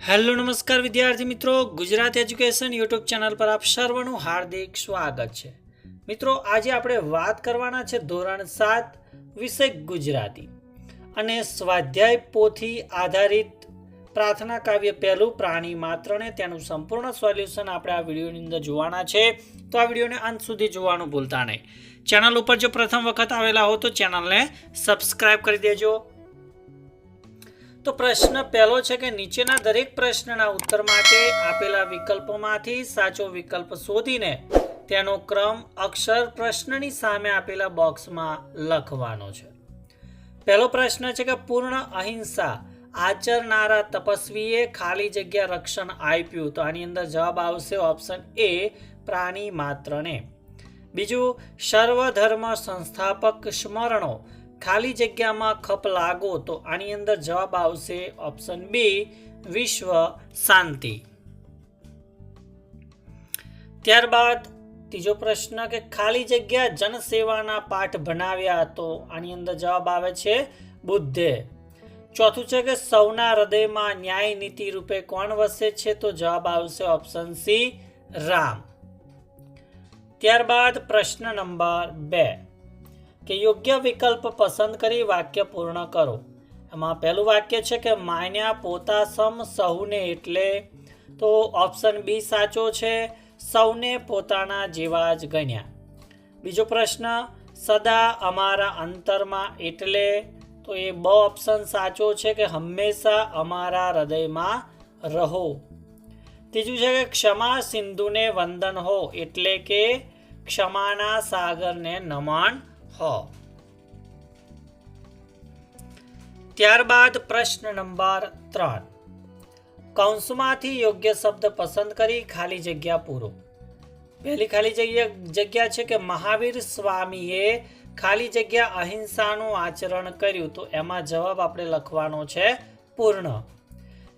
Hello નમસ્કાર વિદ્યાર્થી મિત્રો, ગુજરાત એજ્યુકેશન યુટ્યુબ ચેનલ પર આપ સર્વનું હાર્દિક સ્વાગત છે। મિત્રો, આજે આપણે વાત કરવાના છે ધોરણ 7 વિષય ગુજરાતી અને સ્વાધ્યાય પોથી આધારિત પ્રાર્થના કાવ્ય પહેલું પ્રાણી માત્રને તેનું સંપૂર્ણ સોલ્યુશન આપણે આ વિડીયોની અંદર જોવાના છે। તો આ વિડીયોને અંત સુધી જોવાનું ભૂલતા નહીં। ચેનલ ઉપર જો પ્રથમ વખત આવેલા હો તો ચેનલને સબસ્ક્રાઇબ કરી દેજો। તો પ્રશ્ન પહેલો છે કે નીચેના દરેક પ્રશ્નના ઉત્તર માટે આપેલા વિકલ્પોમાંથી સાચો વિકલ્પ શોધીને તેનો ક્રમ અક્ષર પ્રશ્નની સામે આપેલા બોક્સમાં લખવાનો છે। પહેલો પ્રશ્ન છે કે પૂર્ણ અહિંસા આચરનારા તપસ્વીએ ખાલી જગ્યા રક્ષણ આપ્યું, તો આની અંદર જવાબ આવશે ઓપ્શન એ પ્રાણી માત્રને। બીજું, સર્વધર્મ સંસ્થાપક સ્મરણો ખાલી જગ્યામાં ખપ લાગો, તો આની અંદર જવાબ આવશે ઓપ્શન બી વિશ્વ શાંતિ। ત્યારબાદ ત્રીજો પ્રશ્ન કે ખાલી જગ્યા જનસેવાના પાઠ ભણાવ્યા, તો આની અંદર જવાબ આવે છે બુદ્ધે। ચોથું છે કે સૌના હૃદયમાં ન્યાય નીતિ રૂપે કોણ વસે છે, તો જવાબ આવશે ઓપ્શન સી રામ। ત્યારબાદ પ્રશ્ન નંબર 2 કે યોગ્ય વિકલ્પ પસંદ કરી વાક્ય પૂર્ણ કરો। એમાં પહેલું વાક્ય છે કે માન્યા પોતા સમ સહુને, એટલે તો ઓપ્શન બી સાચો છે, સૌને પોતાના જેવા જ ગણ્યા। બીજો પ્રશ્ન સદા અમારા અંતરમાં, એટલે તો એ બ ઓપ્શન સાચો છે કે હંમેશા અમારા હૃદયમાં રહો। ત્રીજું છે કે ક્ષમા સિંધુને વંદન હો, એટલે કે ક્ષમાના સાગરને નમન હો। ત્યારબાદ પ્રશ્ન નંબર 3 કૌંસમાંથી યોગ્ય શબ્દ પસંદ કરી ખાલી જગ્યા પૂરો। પહેલી ખાલી જગ્યા છે કે મહાવીર સ્વામીએ ખાલી જગ્યા અહિંસાનું આચરણ કર્યું, તો એમાં જવાબ આપણે લખવાનો છે પૂર્ણ।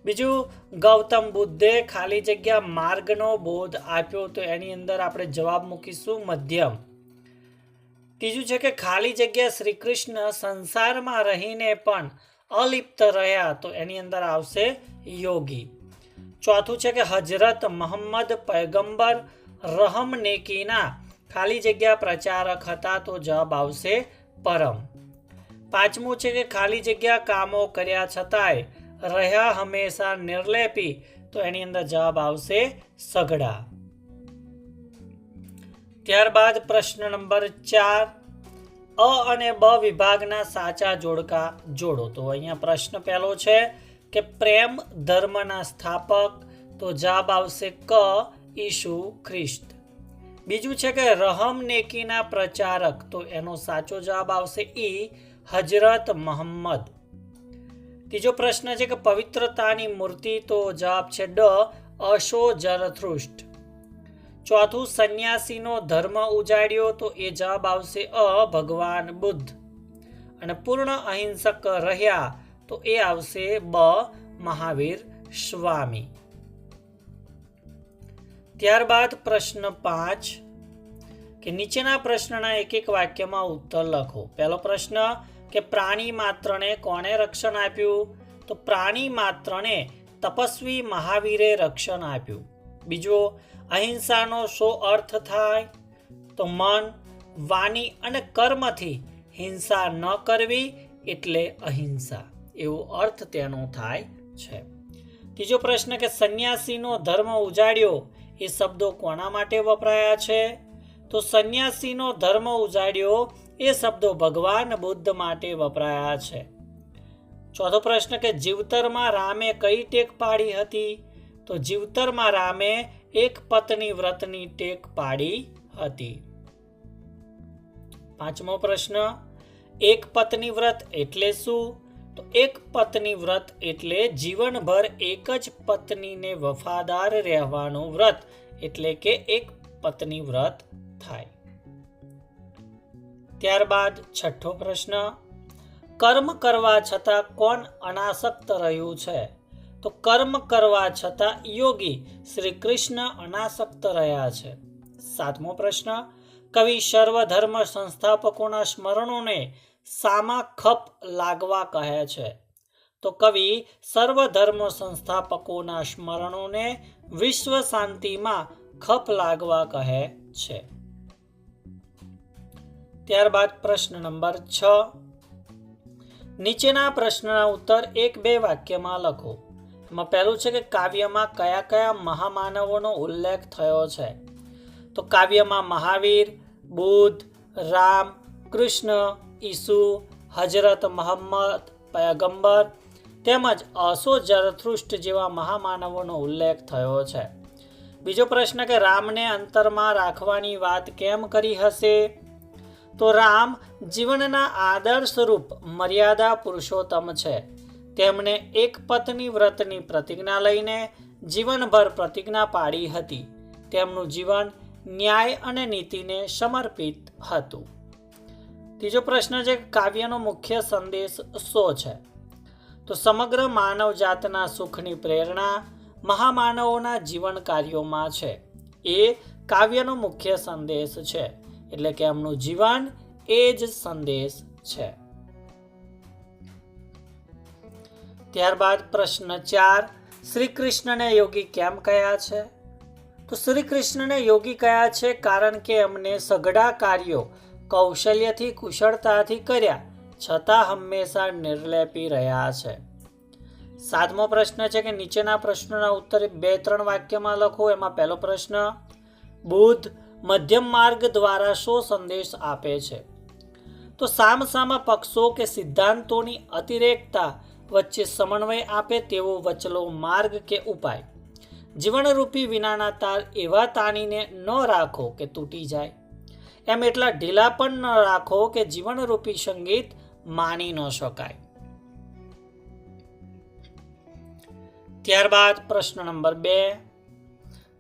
બીજું, ગૌતમ બુદ્ધે ખાલી જગ્યા માર્ગનો બોધ આપ્યો, તો એની અંદર આપણે જવાબ મૂકીશું મધ્યમ। ત્રીજું છે કે ખાલી જગ્યા શ્રી કૃષ્ણ સંસારમાં રહીને પણ અલિપ્ત રહ્યા, તો એની અંદર આવશે યોગી। ચોથું છે કે હજરત મોહમ્મદ પૈગંબર રહમ નેકીના ખાલી જગ્યા પ્રચારક હતા, તો જવાબ આવશે પરમ। પાંચમું છે કે ખાલી જગ્યા કામો કર્યા છતાંય રહ્યા હંમેશા નિર્લેપી, તો એની અંદર જવાબ આવશે સઘળા। ત્યારબાદ પ્રશ્ન નંબર 4 અ અને બ વિભાગના સાચા જોડકા જોડો। તો અહીંયા પ્રશ્ન પહેલો છે કે પ્રેમ ધર્મના સ્થાપક, તો જવાબ આવશે ક ઈસુ ખ્રિસ્ત। બીજું છે કે રહમ નેકીના પ્રચારક, તો એનો સાચો જવાબ આવશે ઈ હજરત મોહમ્મદ। ત્રીજો પ્રશ્ન છે કે પવિત્રતાની મૂર્તિ, તો જવાબ છે ડ અશો ઝરથુષ્ટ। ચોથું સંન્યાસીનો ધર્મ ઉજાડ્યો, તો એ જવાબ આવશે અ ભગવાન બુદ્ધ। અને પૂર્ણ અહિંસક રહ્યા, તો એ આવશે બ મહાવીર સ્વામી। ત્યારબાદ પ્રશ્ન 5 કે નીચેના પ્રશ્નના એક એક વાક્યમાં ઉત્તર લખો। પહેલો પ્રશ્ન કે પ્રાણી માત્રને કોણે રક્ષણ આપ્યું, તો પ્રાણી માત્રને તપસ્વી મહાવીરે રક્ષણ આપ્યું। બીજો, અહિંસાનો શો અર્થ થાય, તો મન વાણી અને કર્મથી હિંસા ન કરવી એટલે અહિંસા, એવો અર્થ તેનો થાય છે। ત્રીજો પ્રશ્ન કે સંન્યાસીનો ધર્મ ઉજાડ્યો, એ શબ્દો કોના માટે વપરાયા છે, તો સંન્યાસીનો ધર્મ ઉજાડ્યો એ શબ્દો ભગવાન બુદ્ધ માટે વપરાયા છે। ચોથો પ્રશ્ન કે જીવતરમાં રામે કઈ ટેક પાડી હતી, તો જીવતરમાં રામે એક પત્ની વ્રતની ટેક પાડી હતી। પાંચમો પ્રશ્ન એક પત્ની વ્રત એટલે શું, તો એક પત્ની વ્રત એટલે જીવનભર એક જ પત્નીને વફાદાર રહેવાનું વ્રત, એટલે કે એક પત્ની વ્રત થાય। ત્યારબાદ છઠ્ઠો પ્રશ્ન કર્મ કરવા છતાં કોણ અનાસક્ત રહ્યું છે, તો કર્મ કરવા છતાં યોગી શ્રી કૃષ્ણ અનાસક્ત રહ્યા છે। સાતમો પ્રશ્ન કવિ સર્વધર્મ સંસ્થાપકોના સ્મરણોને સામા ખપ લાગવા કહે છે, તો તો કવિ સર્વધર્મ સંસ્થાપકોના સ્મરણોને વિશ્વ શાંતિમાં ખપ લાગવા કહે છે. ત્યારબાદ પ્રશ્ન નંબર 6. નીચેના પ્રશ્નના ઉત્તર 1-2 વાક્યમાં લખો. એમાં પહેલું છે કે કાવ્યમાં કયા કયા મહામાનવોનો ઉલ્લેખ થયો છે? તો કાવ્યમાં મહાવીર, બુદ્ધ, રામ, કૃષ્ણ, ઈસુ, હજરત મોહમ્મદ પયગંબર તેમજ અશો ઝરથુષ્ટ જેવા મહામાનવોનો ઉલ્લેખ થયો છે. બીજો પ્રશ્ન કે રામને અંતરમાં રાખવાની વાત કેમ કરી હશે? તો રામ જીવનના આદર્શ રૂપ મર્યાદા પુરુષોત્તમ છે. તેમણે એક પત્ની વ્રતની પ્રતિજ્ઞા લઈને જીવનભર પ્રતિજ્ઞા પાડી હતી. તેમનું જીવન ન્યાય અને નીતિને સમર્પિત હતું. ત્રીજો પ્રશ્ન છે કાવ્યનો મુખ્ય સંદેશ શો છે? તો સમગ્ર માનવ જાતના સુખની પ્રેરણા મહામાનવોના જીવન કાર્યોમાં છે. એ કાવ્યનો મુખ્ય સંદેશ છે. એટલે કે એમનું જીવન એ જ સંદેશ છે. ત્યારબાદ પ્રશ્ન 4. શ્રી કૃષ્ણને યોગી કેમ કહ્યા છે? તો શ્રી કૃષ્ણને યોગી કહ્યા છે કારણ કે એમને સઘળા કાર્યો કૌશલ્યથી કુશળતાથી કર્યા છતાં હંમેશા નિર્લેપી રહ્યા છે. 7મો પ્રશ્ન છે કે નીચેના પ્રશ્નોના ઉત્તર 2-3 વાક્યમાં લખો. એમાં પહેલો પ્રશ્ન, બુદ્ધ મધ્યમ માર્ગ દ્વારા શો સંદેશ આપે છે? તો સામસામા પક્ષો કે સિદ્ધાંતોની અતિરેકતા વચ્ચે સમન્વય આપે તેવો વચલો માર્ગ કે ઉપાય. જીવનરૂપી વિનાના તાર એવા તાણીને ન રાખો કે તૂટી જાય, એમ એટલા ઢીલા પણ ન રાખો કે જીવનરૂપી સંગીત માની ન શકાય. ત્યારબાદ પ્રશ્ન નંબર 2.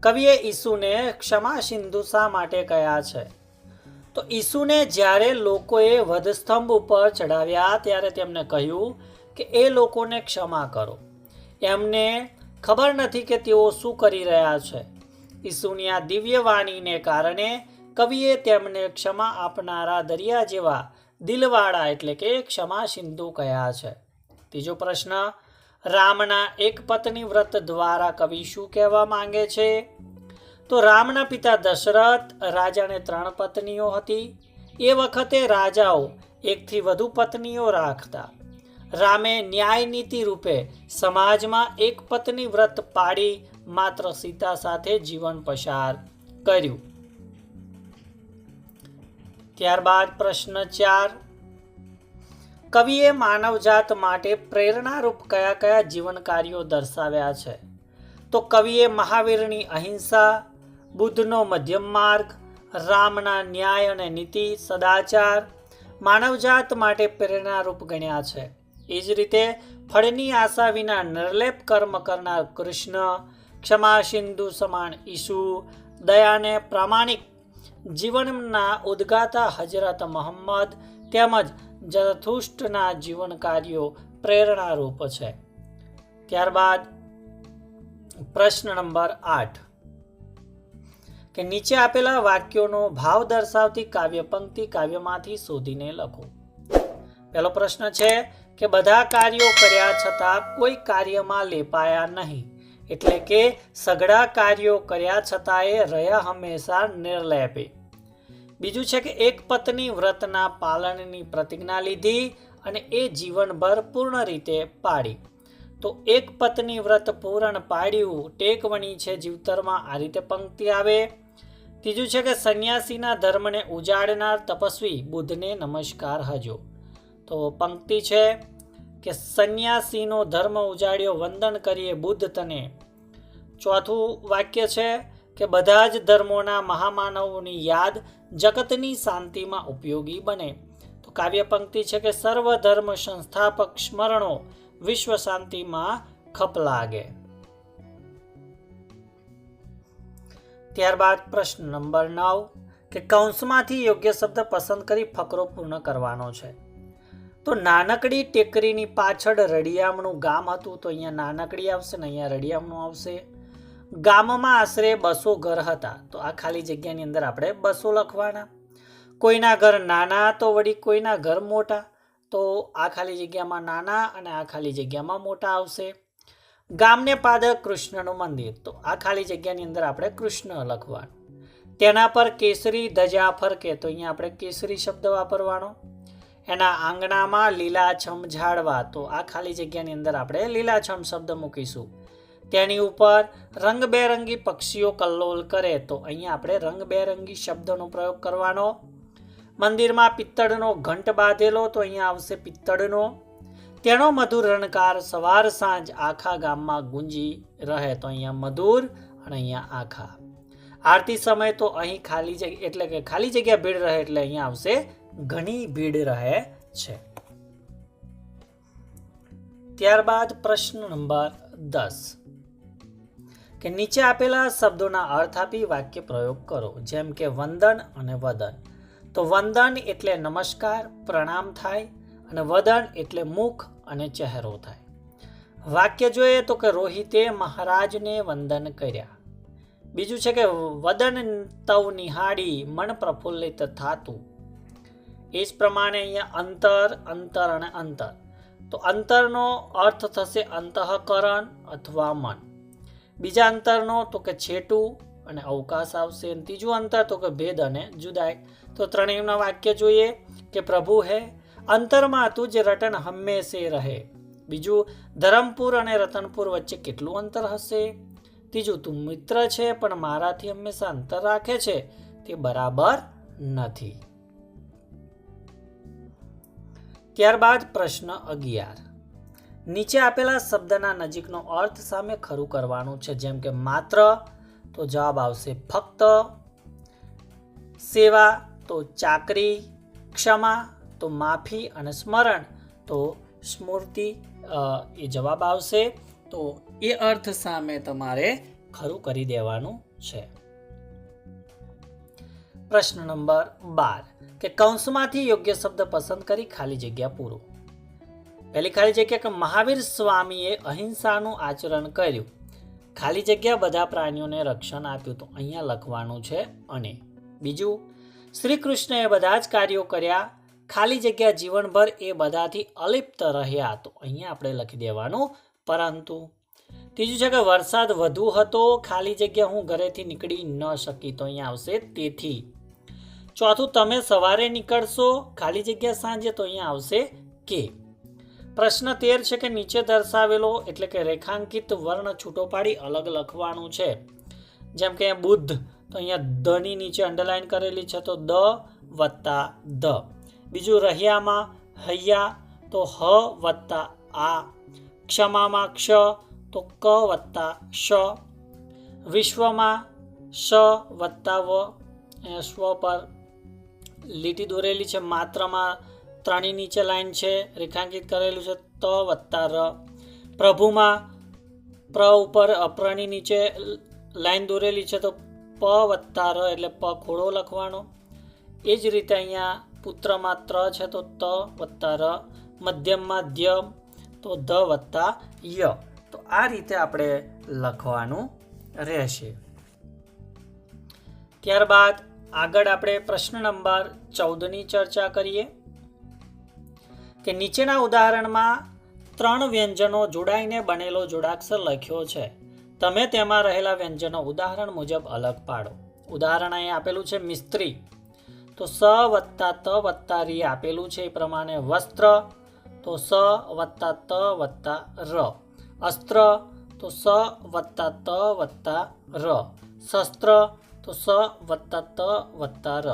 કવિએ ઈસુને ક્ષમા સિંધુ શા માટે કહ્યા છે? તો ઈસુને જ્યારે લોકોએ વધસ્તંભ ઉપર ચડાવ્યા ત્યારે તેમને કહ્યું કે એ લોકોને ક્ષમા કરો. એમને ખબર નથી કે તેઓ શું કરી રહ્યા છે. ઈસુની આ દિવ્ય વાણીને કારણે કવિએ તેમને ક્ષમા આપનારા દરિયા જેવા દિલવાળા એટલે કે ક્ષમા સિંધુ કહ્યા છે. ત્રીજો પ્રશ્ન, રામના એક પત્ની વ્રત દ્વારા કવિ શું કહેવા માંગે છે? તો રામના પિતા દશરથ રાજાને 3 પત્નીઓ હતી. એ વખતે રાજાઓ એકથી વધુ પત્નીઓ રાખતા. રામે ન્યાય નીતિ રૂપે સમાજમાં એક પત્ની વ્રત પાડી માત્ર સીતા સાથે જીવન પસાર કર્યું. ત્યારબાદ પ્રશ્ન 4. કવિએ માનવજાત માટે પ્રેરણારૂપ કયા કયા જીવન કાર્યો દર્શાવ્યા છે? તો કવિએ મહાવીરની અહિંસા, બુદ્ધનો મધ્યમ માર્ગ, રામના ન્યાય અને નીતિ સદાચાર માનવજાત માટે પ્રેરણારૂપ ગણ્યા છે. એ જ રીતે ફળની આશા વિના નિર્લેપ કર્મ કરનાર કૃષ્ણ, ક્ષમા સિંધુ સમાન ઈસુ, દયાને પ્રામાણિક જીવનના ઉદ્ગાતા હજરત મોહમ્મદ તેમજ ઝરથુષ્ટના જીવન કાર્યો પ્રેરણારૂપ છે. ત્યારબાદ પ્રશ્ન નંબર 8 કે નીચે આપેલા વાક્યોનો ભાવ દર્શાવતી કાવ્ય પંક્તિ કાવ્યમાંથી શોધીને લખો. પહેલો પ્રશ્ન છે કે બધા કાર્યો કર્યા છતાં કોઈ કાર્યમાં લેપાયા નહીં, એટલે કે સઘળા કાર્યો કર્યા છતાં એ રહ્યા હંમેશા નિર્લેપે. બીજું છે કે એક પત્ની વ્રતના પાલનની પ્રતિજ્ઞા લીધી અને એ જીવનભર પૂર્ણ રીતે પાડી. તો એક પત્ની વ્રત પૂર્ણ પાડ્યું ટેકવણી છે જીવતરમાં, આ રીતે પંક્તિ આવે. ત્રીજું છે કે સંન્યાસીના ધર્મને ઉજાડનાર તપસ્વી બુદ્ધને નમસ્કાર હજો. તો પંક્તિ છે કે સંન્યાસીનો ધર્મ ઉજાડ્યો વંદન કરીએ બુદ્ધ તને. ચોથું વાક્ય છે કે બધા જ ધર્મોના મહામાનવોની યાદ જગતની શાંતિમાં ઉપયોગી બને. તો કાવ્ય પંક્તિ છે કે સર્વ ધર્મ સંસ્થાપક સ્મરણો વિશ્વ શાંતિમાં ખપ લાગે. ત્યારબાદ પ્રશ્ન નંબર 9 કે કૌંસમાંથી યોગ્ય શબ્દ પસંદ કરી ફકરો પૂર્ણ કરવાનો છે. તો નાનકડી ટેકરીની પાછળ રડિયામણું ગામ હતું, તો અહીંયા નાનકડી આવશે ને અહીંયા રડિયામણું આવશે. ગામમાં આશરે 200 ઘર હતા, તો આ ખાલી જગ્યાની અંદર આપણે 200 લખવાના. કોઈના ઘર નાના તો વળી કોઈના ઘર મોટા, તો આ ખાલી જગ્યામાં નાના અને આ ખાલી જગ્યામાં મોટા આવશે. ગામને પાદર કૃષ્ણનું મંદિર, તો આ ખાલી જગ્યાની અંદર આપણે કૃષ્ણ લખવાનું. તેના પર કેસરી ધજા ફરકે, તો અહીંયા આપણે કેસરી શબ્દ વાપરવાનો. એના આંગણામાં લીલાછમ ઝાડવા, તો આ ખાલી જગ્યાની અંદર આપણે લીલાછમ શબ્દ મૂકીશું. તેની ઉપર રંગબેરંગી પક્ષીઓ કલ્લોલ કરે, તો અહીંયા આપણે રંગબેરંગી શબ્દનો પ્રયોગ કરવાનો. મંદિરમાં પિત્તળનો ઘંટ બાંધેલો, તો અહીંયા આવશે પિત્તળનો. તેનો મધુર રણકાર સવાર સાંજ આખા ગામમાં ગુંજી રહે, તો અહીંયા મધુર અને અહીંયા આખા. આરતી સમય, તો અહીં ખાલી જગ્યા એટલે કે ખાલી જગ્યા ભીડ રહે, એટલે અહીંયા આવશે ઘણી ભીડ રહે છે. ત્યારબાદ પ્રશ્ન નંબર 10 કે નીચે આપેલા શબ્દોના અર્થ આપી વાક્ય પ્રયોગ કરો. જેમ કે વંદન અને વદન, તો વંદન એટલે નમસ્કાર પ્રણામ થાય અને વદન એટલે મુખ અને ચહેરો થાય. વાક્ય જોઈએ તો કે રોહિતે મહારાજને વંદન કર્યા. બીજું છે કે વદન તવ નિહાળી મન પ્રફુલ્લિત થાતું. એ જ પ્રમાણે અહીંયા અંતર, અંતર અને અંતર, તો અંતરનો અર્થ થશે અંતઃકરણ અથવા મન. બીજા અંતરનો તો કે છેટું અને અવકાશ આવશે. ત્રીજું અંતર તો કે ભેદ અને જુદાઈ. તો ત્રણેયના વાક્ય જોઈએ કે પ્રભુ હે અંતરમાં તું જ રટન હંમેશે રહે. બીજું ધરમપુર અને રતનપુર વચ્ચે કેટલું અંતર હશે. ત્રીજું તું મિત્ર છે પણ મારાથી હંમેશા અંતર રાખે છે, તે બરાબર નથી. ત્યારબાદ પ્રશ્ન 11 નીચે આપેલા શબ્દના નજીકનો અર્થ સામે ખરું કરવાનું છે. જેમ કે માત્ર, તો જવાબ આવશે ફક્ત. સેવા, તો ચાકરી. ક્ષમા, તો માફી અને સ્મરણ, તો સ્મૃતિ એ જવાબ આવશે. તો એ અર્થ સામે તમારે ખરું કરી દેવાનું છે. પ્રશ્ન નંબર 12 કે કૌંસમાંથી યોગ્ય શબ્દ પસંદ કરી ખાલી જગ્યા પૂરો. પહેલી ખાલી જગ્યા કે મહાવીર સ્વામીએ અહિંસાનું આચરણ કર્યું. ખાલી જગ્યા બધા પ્રાણીઓને રક્ષણ આપ્યું, તો અહીંયા લખવાનું છે અને. બીજું શ્રી કૃષ્ણએ બધા જ કાર્યો કર્યા, ખાલી જગ્યા જીવનભર એ બધાથી અલિપ્ત રહ્યા, તો અહીંયા આપણે લખી દેવાનું પરંતુ. ત્રીજું છે કે વરસાદ વધુ હતો, ખાલી જગ્યા હું ઘરેથી નીકળી ન શકી, તો અહીંયા આવશે તેથી. ચોથું તમે સવારે નીકળશો, ખાલી જગ્યા સાંજે, તો અહીંયા આવશે કે. પ્રશ્ન 13 છે કે નીચે દર્શાવેલો એટલે કે રેખાંકિત વર્ણ છૂટો પાડી અલગ લખવાનું છે. જેમ કે બુદ્ધ, તો અહીંયા ધ ની નીચે અંડરલાઈન કરેલી છે, તો દ વત્તા ધ. બીજું રહ્યામાં હૈયા, તો હ વત્તા આ. ક્ષમામાં ક્ષ, તો ક વત્તા શ. વિશ્વમાં શ વત્તા વ. સ્વ પર લીટી દોરેલી છે. માત્રમાં ત્રણની નીચે લાઈન છે, રેખાંકિત કરેલું છે, ત વત્તા ર. પ્રભુમાં પ્ર ઉપર પ્રની નીચે લાઈન દોરેલી છે, તો પ વત્તા ર એટલે પ ખોડો લખવાનો. એ જ રીતે અહીંયા પુત્રમાં ત્ર છે, તો ત વત્તા ર. મધ્યમમાં ધ્ય, તો ધ વત્તા ય. તો આ રીતે આપણે લખવાનું રહેશે. ત્યારબાદ આગળ આપણે પ્રશ્ન નંબર 14ની ચર્ચા કરીએ કે નીચેના ઉદાહરણમાં 3 વ્યંજનો જોડાઈને બનેલો જોડાક્ષર લખ્યો છે. તમે તેમાં રહેલા વ્યંજનો ઉદાહરણ મુજબ અલગ પાડો. ઉદાહરણ અહીં આપેલું છે મિસ્ત્રી, તો સ વત્તા ત વત્તા રી આપેલું છે. એ પ્રમાણે વસ્ત્ર, તો સ વત્તા ત વત્તા ર. અસ્ત્ર, તો સ વત્તા ત વત્તા ર. શસ્ત્ર, તો સ વત્તા ત વત્તા ર.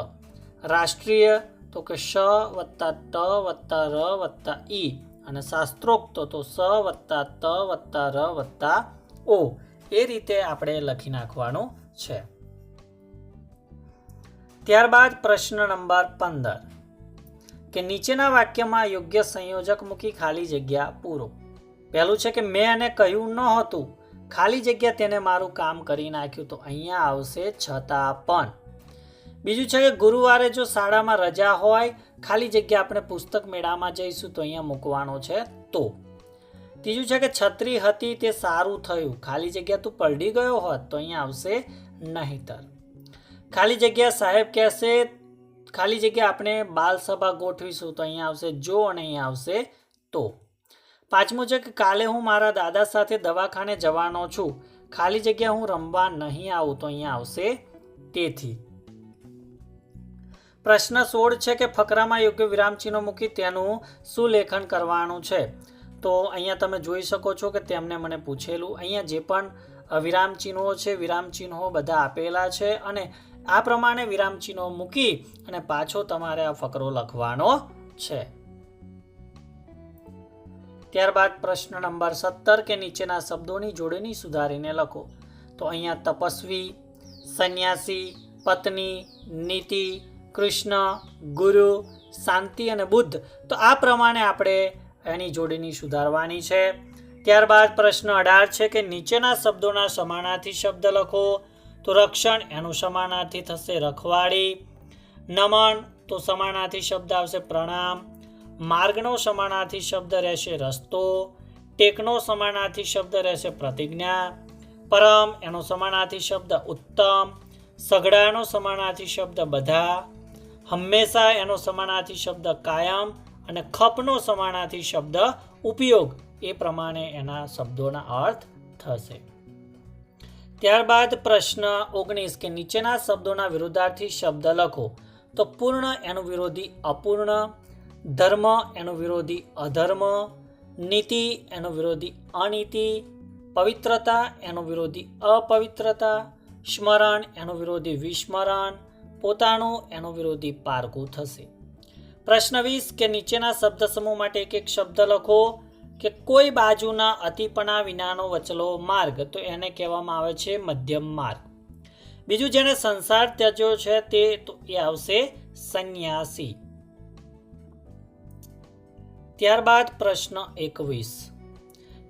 રાષ્ટ્રીય, તો કે શ વત્તા ટ વત્તા ર વત્તા ઈ. અને શાસ્ત્રોક્ત, તો સ વત્તા ત વત્તા ર વત્તા ઓ. એ રીતે આપણે લખી નાખવાનું છે. ત્યારબાદ પ્રશ્ન નંબર 15 કે નીચેના વાક્યમાં યોગ્ય સંયોજક મૂકી ખાલી જગ્યા પૂરો. પહેલું છે કે મેં એને કહ્યું ન હતું, ખાલી જગ્યા તેને મારું કામ કરી નાખ્યું, તો અહીંયા આવશે છતાં પણ. બીજું છે કે ગુરુવારે જો શાળામાં રજા હોય, ખાલી જગ્યા આપણે પુસ્તક મેળામાં જઈશું, તો અહીંયા મૂકવાનો છે તો. ત્રીજું છે કે છત્રી હતી તે સારું થયું, ખાલી જગ્યા તું પલડી ગયો હોત, તો અહીંયા આવશે નહીતર. ખાલી જગ્યા સાહેબ કહેશે ખાલી જગ્યા આપણે બાલ સભા ગોઠવીશું તો અહીંયા આવશે જો અને અહીંયા આવશે તો. પાંચમું છે કે કાલે હું મારા દાદા સાથે દવાખાને જવાનો છું, ખાલી જગ્યા હું રમવા નહીં આવું તો અહીંયા આવશે તેથી. પ્રશ્ન 16 છે કે ફકરામાં યોગ્ય વિરામચિહ્નો મૂકી તેનું શું લેખન કરવાનું છે. તો અહીંયા તમે જોઈ શકો છો કે તેમને મને પૂછેલું. અહીંયા જે પણ વિરામચિહ્નો છે, વિરામચિહ્નો બધા આપેલા છે અને આ પ્રમાણે વિરામચિહ્નો મૂકી અને પાછો તમારે આ ફકરો લખવાનો છે. ત્યારબાદ પ્રશ્ન નંબર 17 કે નીચેના શબ્દોની જોડણી સુધારીને લખો. તો અહીંયા તપસ્વી, સંન્યાસી, પત્ની, નીતિ, કૃષ્ણ, ગુરુ, શાંતિ અને બુદ્ધ. તો આ પ્રમાણે આપણે એની જોડણી સુધારવાની છે. ત્યારબાદ પ્રશ્ન 18 છે કે નીચેના શબ્દોના સમાનાર્થી શબ્દ લખો. તો રક્ષણ એનું સમાનાર્થી થશે રખવાડી. નમન તો સમાનાર્થી શબ્દ આવશે પ્રણામ. માર્ગનો સમાનાર્થી શબ્દ રહેશે રસ્તો. ટેકનો સમાનાર્થી શબ્દ રહેશે પ્રતિજ્ઞા. પરમ એનો સમાનાર્થી શબ્દ ઉત્તમ. સઘળાનો સમાનાર્થી શબ્દ બધા. હંમેશા એનો સમાનાર્થી શબ્દ કાયમ અને ખપનો સમાનાર્થી શબ્દ ઉપયોગ. એ પ્રમાણે એના શબ્દોના અર્થ થશે. ત્યારબાદ પ્રશ્ન 19 કે નીચેના શબ્દોના વિરુદ્ધાર્થી શબ્દ લખો. તો પૂર્ણ એનું વિરોધી અપૂર્ણ. ધર્મ એનું વિરોધી અધર્મ. નીતિ એનો વિરોધી અનીતિ. પવિત્રતા એનો વિરોધી અપવિત્રતા. સ્મરણ એનો વિરોધી વિસ્મરણ. પોતાનું એનો વિરોધી પારકું થશે. પ્રશ્ન 20 કે નીચેના શબ્દ સમૂહ માટે એક એક શબ્દ લખો. કે કોઈ બાજુના અતિપણા વિનાનો વચલો માર્ગ, તો એને કહેવામાં આવે છે મધ્યમ માર્ગ. બીજું જેને સંસાર ત્યજ્યો છે તે તો એ આવશે સંન્યાસી. ત્યારબાદ પ્રશ્ન 21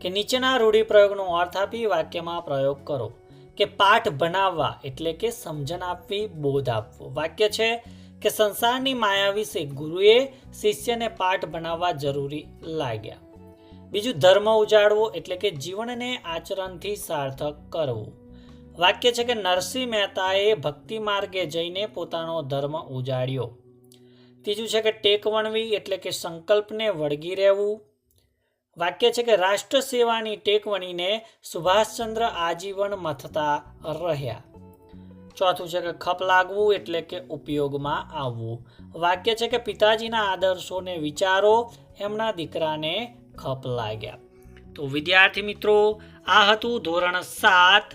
કે નીચેના રૂઢિપ્રયોગનો અર્થ આપી વાક્યમાં પ્રયોગ કરો. કે પાઠ ભણાવવા એટલે કે સમજણ આપવી, બોધ આપવો. વાક્ય છે કે સંસારની માયા વિશે ગુરુએ શિષ્યને પાઠ ભણાવવા જરૂરી લાગ્યા. બીજું ધર્મ ઉજાડવો એટલે કે જીવનને આચરણથી સાર્થક કરવું. વાક્ય છે કે નરસિંહ મહેતાએ ભક્તિ માર્ગે જઈને પોતાનો ધર્મ ઉજાડ્યો. ત્રીજું છે કે ટેક વણવી એટલે કે સંકલ્પને વળગી રહેવું. વાક્ય છે કે રાષ્ટ્ર સેવાની ટેક વણીને સુભાષચંદ્ર આજીવન મથતા રહ્યા. ચોથું છે કે ખપ લાગવું એટલે કે ઉપયોગમાં આવવું. વાક્ય છે કે પિતાજીના આદર્શોને વિચારો એમના દીકરાને ખપ લાગ્યા. તો વિદ્યાર્થી મિત્રો, આ હતું ધોરણ 7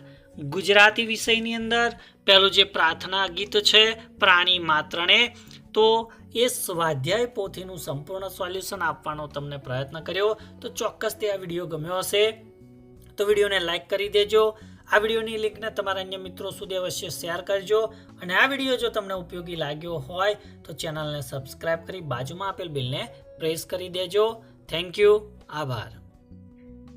ગુજરાતી વિષયની અંદર પહેલું જે પ્રાર્થના ગીત છે પ્રાણી માત્રને. તો એ સ્વાધ્યાય પોથીનું સંપૂર્ણ સોલ્યુશન આપવાનો તમને પ્રયત્ન કર્યો. તો ચોક્કસથી આ વિડીયો ગમ્યો હશે તો વિડીયોને લાઈક કરી દેજો. આ વિડીયોની લિંકને તમારા અન્ય મિત્રો સુધી અવશ્ય શેર કરજો. અને આ વિડીયો જો તમને ઉપયોગી લાગ્યો હોય તો ચેનલને સબસ્ક્રાઈબ કરી બાજુમાં આપેલ બેલને પ્રેસ કરી દેજો. Thank you. આભાર.